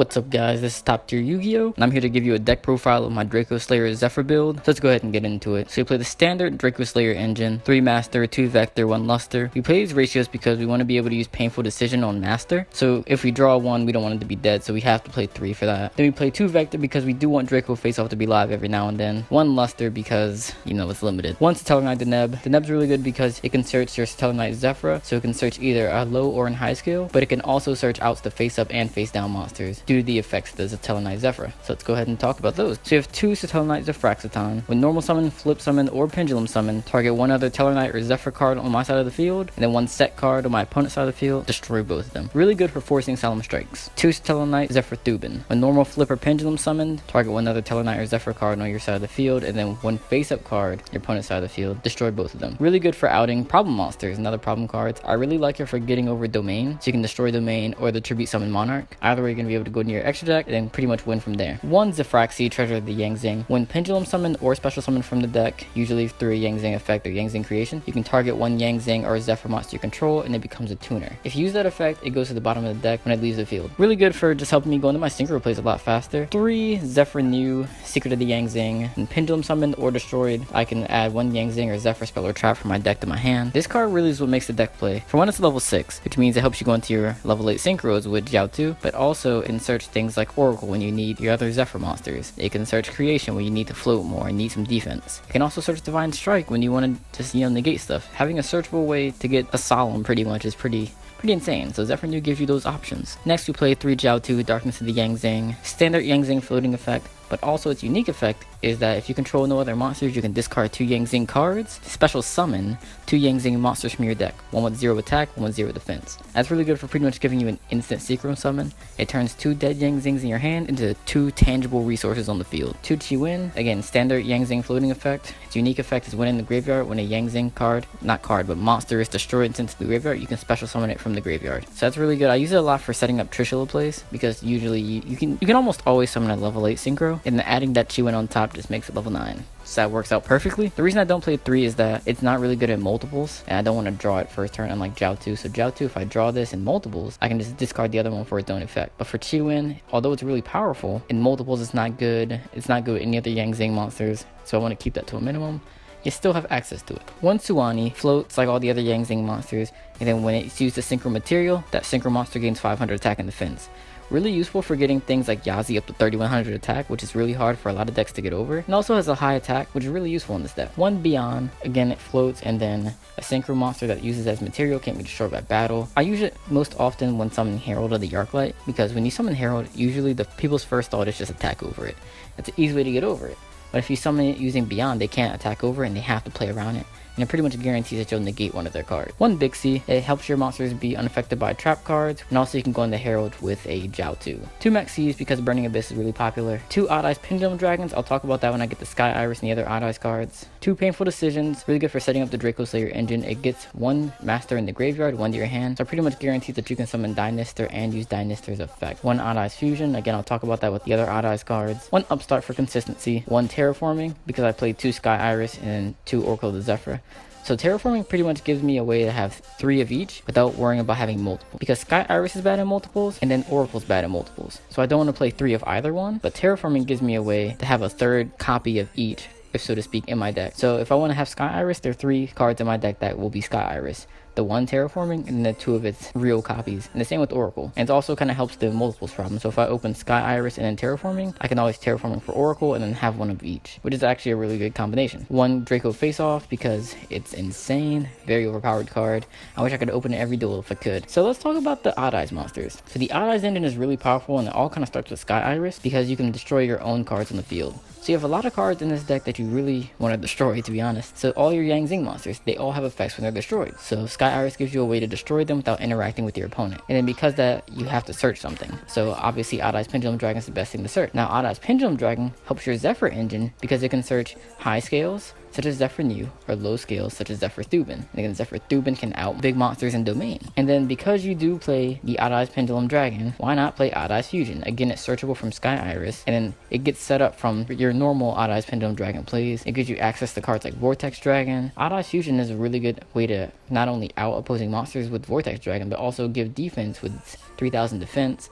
What's up guys, this is TopTierYugioh, and I'm here to give you a deck profile of my Dracoslayer Zefra build. So let's go ahead and get into it. So we play the standard Dracoslayer engine, 3 Master, 2 Vector, 1 Luster. We play these ratios because we want to be able to use Painful Decision on Master. So if we draw 1, we don't want it to be dead, so we have to play 3 for that. Then we play 2 Vector because we do want Draco face-off to be live every now and then. 1 Luster because, you know, it's limited. 1 Satellerknight The Neb's really good because it can search your Satellerknight Zefra, so it can search either a low or in high scale, but it can also search outs to face-up and face-down monsters due to the effects of the Satellerknight Zefra. So let's go ahead and talk about those. So you have 2 Satellerknight Zefraxaton. When normal summon, flip summon, or pendulum summon, target one other Tellarknight or Zefra card on my side of the field, and then 1 set card on my opponent's side of the field, destroy both of them. Really good for forcing solemn strikes. 2 Satellerknight Zefra Thubin. When normal flip or pendulum summoned, target one other Tellarknight or Zefra card on your side of the field, and then 1 face-up card your opponent's side of the field, destroy both of them. Really good for outing problem monsters and other problem cards. I really like it for getting over domain, so you can destroy domain or the tribute summon monarch. Either way, you're going to be able to go near your extra deck and then pretty much win from there. 1 Zefraxi, Treasure of the Yang Zing. When pendulum summoned or special summoned from the deck, usually through a Yang Zing effect or Yang Zing creation, you can target 1 Yang Zing or Zefra monster you control and it becomes a tuner. If you use that effect, it goes to the bottom of the deck when it leaves the field. Really good for just helping me go into my Synchro plays a lot faster. 3 Zefra New, Secret of the Yang Zing. When pendulum summoned or destroyed, I can add 1 Yang Zing or Zefra spell or trap from my deck to my hand. This card really is what makes the deck play. For one, it's level 6, which means it helps you go into your level 8 Synchros with Jiao 2, but also it can search things like Oracle when you need your other Zefra monsters. It can search Creation when you need to float more and need some defense. It can also search Divine Strike when you want to just, negate stuff. Having a searchable way to get a solemn pretty much is pretty insane, so Zefra New gives you those options. Next we play 3 Jiao 2, Darkness of the Yang Zing. Standard Yang Zing floating effect, but also its unique effect is that if you control no other monsters, you can discard 2 Yang Zing cards, special summon 2 Yang Zing monsters from your deck, 1 with 0 attack, 1 with 0 defense. That's really good for pretty much giving you an instant Synchro summon. It turns 2 dead Yang Zings in your hand into 2 tangible resources on the field. 2 Chi Win, again standard Yang Zing floating effect. Its unique effect is when in the graveyard, when a Yang Zing card, not card, but monster is destroyed and sent to the graveyard, you can special summon it from the graveyard. So that's really good. I use it a lot for setting up Trishula plays because usually you can almost always summon a level 8 Synchro, and then adding that Chi Win on top just makes it level 9. So that works out perfectly. The reason I don't play 3 is that it's not really good at multiples, and I don't want to draw it first turn unlike Jiao 2. So Jiao 2, if I draw this in multiples, I can just discard the other one for its own effect. But for Chi Win, although it's really powerful, in multiples it's not good. It's not good with any other Yang Zing monsters, so I want to keep that to a minimum. You still have access to it. 1 Suwani floats like all the other Yang Zing monsters, and then when it's used to Synchro material, that Synchro monster gains 500 attack and defense. Really useful for getting things like Yazi up to 3100 attack, which is really hard for a lot of decks to get over. And also has a high attack, which is really useful in this deck. 1 Beyond, again it floats, and then a Synchro monster that uses as material can't be destroyed by battle. I use it most often when summoning Herald of the Arclight, because when you summon Herald, usually the people's first thought is just attack over it. That's an easy way to get over it. But if you summon it using Beyond, they can't attack over it and they have to play around it. And it pretty much guarantees that you'll negate one of their cards. 1 Bixie, it helps your monsters be unaffected by trap cards, and also you can go into Herald with a Jiao 2. 2 Maxis because Burning Abyss is really popular. 2 Odd-Eyes Pendulum Dragons, I'll talk about that when I get the Sky Iris and the other Odd-Eyes cards. 2 Painful Decisions, really good for setting up the Dracoslayer engine. It gets 1 Master in the graveyard, 1 to your hand, so it pretty much guarantees that you can summon Dinoster and use Dinoster's effect. 1 Odd-Eyes Fusion, again I'll talk about that with the other Odd-Eyes cards. 1 Upstart for consistency. 1 Terraforming, because I played 2 Sky Iris and 2 Oracle of Zefra. So Terraforming pretty much gives me a way to have 3 of each without worrying about having multiple. Because Sky Iris is bad at multiples, and then Oracle's bad at multiples. So I don't want to play 3 of either one, but Terraforming gives me a way to have a 3rd copy of each, if so to speak, in my deck. So if I want to have Sky Iris, there are 3 cards in my deck that will be Sky Iris. The 1 Terraforming and the 2 of its real copies. And the same with Oracle. And it also kind of helps the multiples problem. So if I open Sky Iris and then Terraforming, I can always Terraforming for Oracle and then have 1 of each, which is actually a really good combination. 1 Draco Face Off because it's insane, very overpowered card. I wish I could open it every duel if I could. So let's talk about the Odd-Eyes monsters. So the Odd-Eyes engine is really powerful, and it all kind of starts with Sky Iris because you can destroy your own cards on the field. So you have a lot of cards in this deck that you really want to destroy, to be honest. So all your Yang Zing monsters, they all have effects when they're destroyed. So Sky Iris gives you a way to destroy them without interacting with your opponent. And then because that, you have to search something. So obviously Odd-Eyes Pendulum Dragon is the best thing to search. Now Odd-Eyes Pendulum Dragon helps your Zefra engine because it can search high scales, such as Zefra New, or low scales such as Zefra Thubin. And again, Zefra Thubin can out big monsters in domain. And then because you do play the Odd-Eyes Pendulum Dragon, why not play Odd-Eyes Fusion? Again, it's searchable from Sky Iris, and then it gets set up from your normal Odd-Eyes Pendulum Dragon plays. It gives you access to cards like Vortex Dragon. Odd-Eyes Fusion is a really good way to not only out opposing monsters with Vortex Dragon, but also give defense with 3000 defense,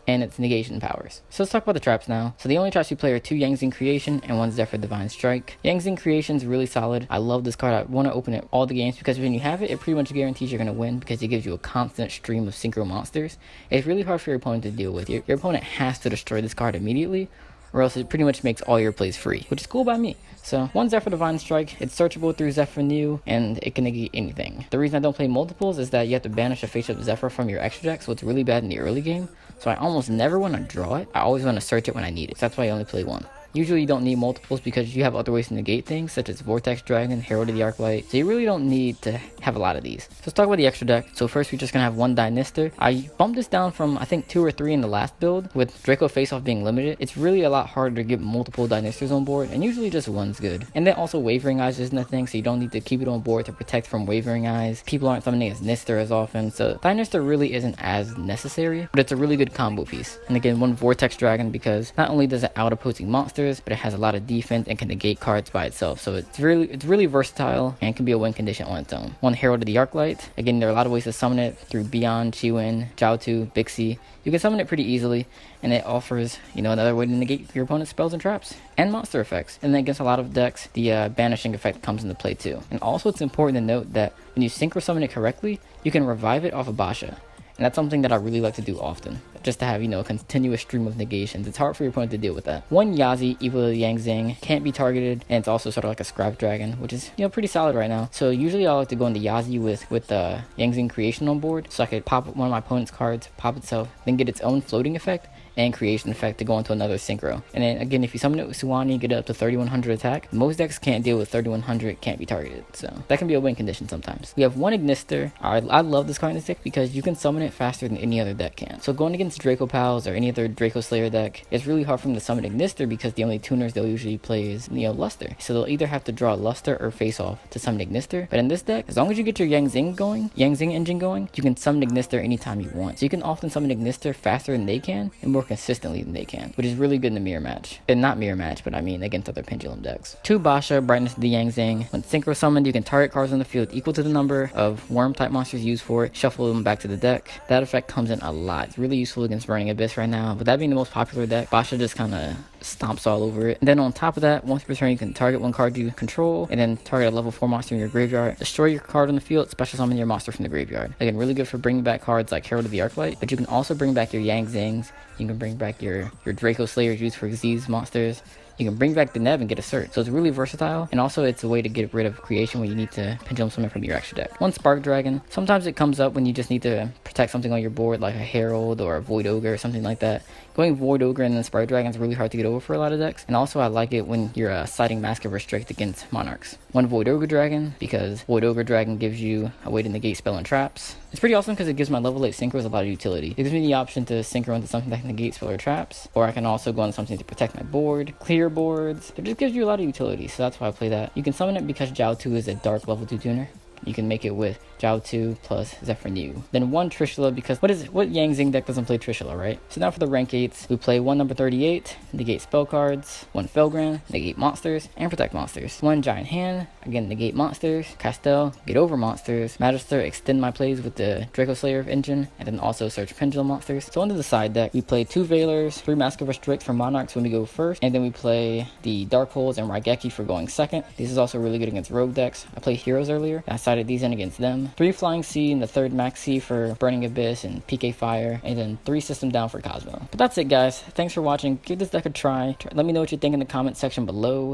and its negation powers. So let's talk about the traps now. So the only traps we play are 2 Yang Zing Creation and 1 Zefra Divine Strike. Yang Zing Creation is really solid. I love this card. I want to open it all the games because when you have it, it pretty much guarantees you're going to win because it gives you a constant stream of synchro monsters. It's really hard for your opponent to deal with. Your opponent has to destroy this card immediately, or else it pretty much makes all your plays free, which is cool by me. So 1 Zefra Divine Strike, it's searchable through Zefra New, and it can negate anything. The reason I don't play multiples is that you have to banish a face-up Zefra from your extra deck, so it's really bad in the early game. So I almost never want to draw it. I always want to search it when I need it. So that's why I only play 1. Usually you don't need multiples because you have other ways to negate things, such as Vortex Dragon, Herald of the Arclight, so you really don't need to have a lot of these. So let's talk about the extra deck. So first we're just going to have 1 Dinoster. I bumped this down from I think 2 or 3 in the last build, with Draco face-off being limited. It's really a lot harder to get multiple Dinosters on board, and usually just 1's good. And then also Wavering Eyes isn't a thing, so you don't need to keep it on board to protect from Wavering Eyes. People aren't summoning Ignister as often, so Dinoster really isn't as necessary, but it's a really good combo piece. And again, 1 Vortex Dragon because not only does it out opposing monsters, but it has a lot of defense and can negate cards by itself, so it's really versatile and can be a win condition on its own. 1 Herald of the Arclight. Again, there are a lot of ways to summon it through Beyond, Chiwin, Jiaotu, Bixie. You can summon it pretty easily, and it offers, another way to negate your opponent's spells and traps and monster effects. And then against a lot of decks, the banishing effect comes into play too. And also it's important to note that when you synchro summon it correctly, you can revive it off of Basha. And that's something that I really like to do often, just to have, a continuous stream of negations. It's hard for your opponent to deal with that. 1 Yazi, Evil of Yang Zing, can't be targeted, and it's also sort of like a Scrap Dragon, which is, pretty solid right now. So usually I like to go into Yazi with Yang Zing Creation on board, so I could pop one of my opponent's cards, pop itself, then get its own floating effect, and creation effect to go into another synchro. And then again, if you summon it with Suwani, get it up to 3100 attack. Most decks can't deal with 3100, can't be targeted, so that can be a win condition sometimes. We have 1 Ignister. I love this card in this deck because you can summon it faster than any other deck can. So going against Draco Pals or any other Dracoslayer deck, it's really hard for them to summon Ignister because the only tuners they'll usually play is Luster. So they'll either have to draw Luster or face off to summon Ignister. But in this deck, as long as you get your Yang Zing engine going, you can summon Ignister anytime you want. So you can often summon Ignister faster than they can and more consistently than they can, which is really good in the mirror match. And not mirror match, but I mean against other Pendulum decks. 2 Basha, Brightness of the Yang Zing. When synchro summoned, you can target cards on the field equal to the number of worm type monsters used for it, shuffle them back to the deck. That effect comes in a lot. It's really useful against Burning Abyss right now, but that being the most popular deck, Basha just kind of stomps all over it. And then on top of that, once per turn, you can target 1 card you control, and then target a level 4 monster in your graveyard, destroy your card on the field, special summon your monster from the graveyard. Again, really good for bringing back cards like Herald of the Arclight, but you can also bring back your Yang Zings. You can bring back your Dracoslayers used for Z's monsters. You can bring back the Neb and get a search. So it's really versatile, and also it's a way to get rid of creation when you need to Pendulum summon from your extra deck. 1 Spark Dragon. Sometimes it comes up when you just need to protect something on your board, like a Herald or a Void Ogre or something like that. Going Void Ogre and then Spark Dragon is really hard to get over for a lot of decks. And also I like it when you're citing Mask of Restrict against Monarchs. 1 Void Ogre Dragon, because Void Ogre Dragon gives you a way to negate spell and traps. It's pretty awesome because it gives my level 8 synchros a lot of utility. It gives me the option to synchro into something that can negate spell or traps, or I can also go into something to protect my board, clear boards. It just gives you a lot of utility, so that's why I play that. You can summon it because Jiaotu is a dark level 2 tuner. You can make it with Jiaotu plus Zefra New. Then 1 Trishula, because what Yang Zing deck doesn't play Trishula, right? So now for the rank 8s, we play 1 number 38, negate spell cards, 1 Felgrand, negate monsters, and protect monsters. 1 Giant Hand, again negate monsters, Castel, get over monsters, Majester, extend my plays with the Dracoslayers engine, and then also search Pendulum monsters. So under the side deck, we play 2 Veilers, 3 Mask of Restrict for Monarchs when we go first, and then we play the Dark Holes and Raigeki for going second. This is also really good against rogue decks. I played Heroes earlier, I sided these in against them. 3 Flying Sea and the 3rd Max Sea for Burning Abyss and PK Fire, and then 3 System Down for Cosmo. But that's it, guys. Thanks for watching. Give this deck a try. Let me know what you think in the comment section below.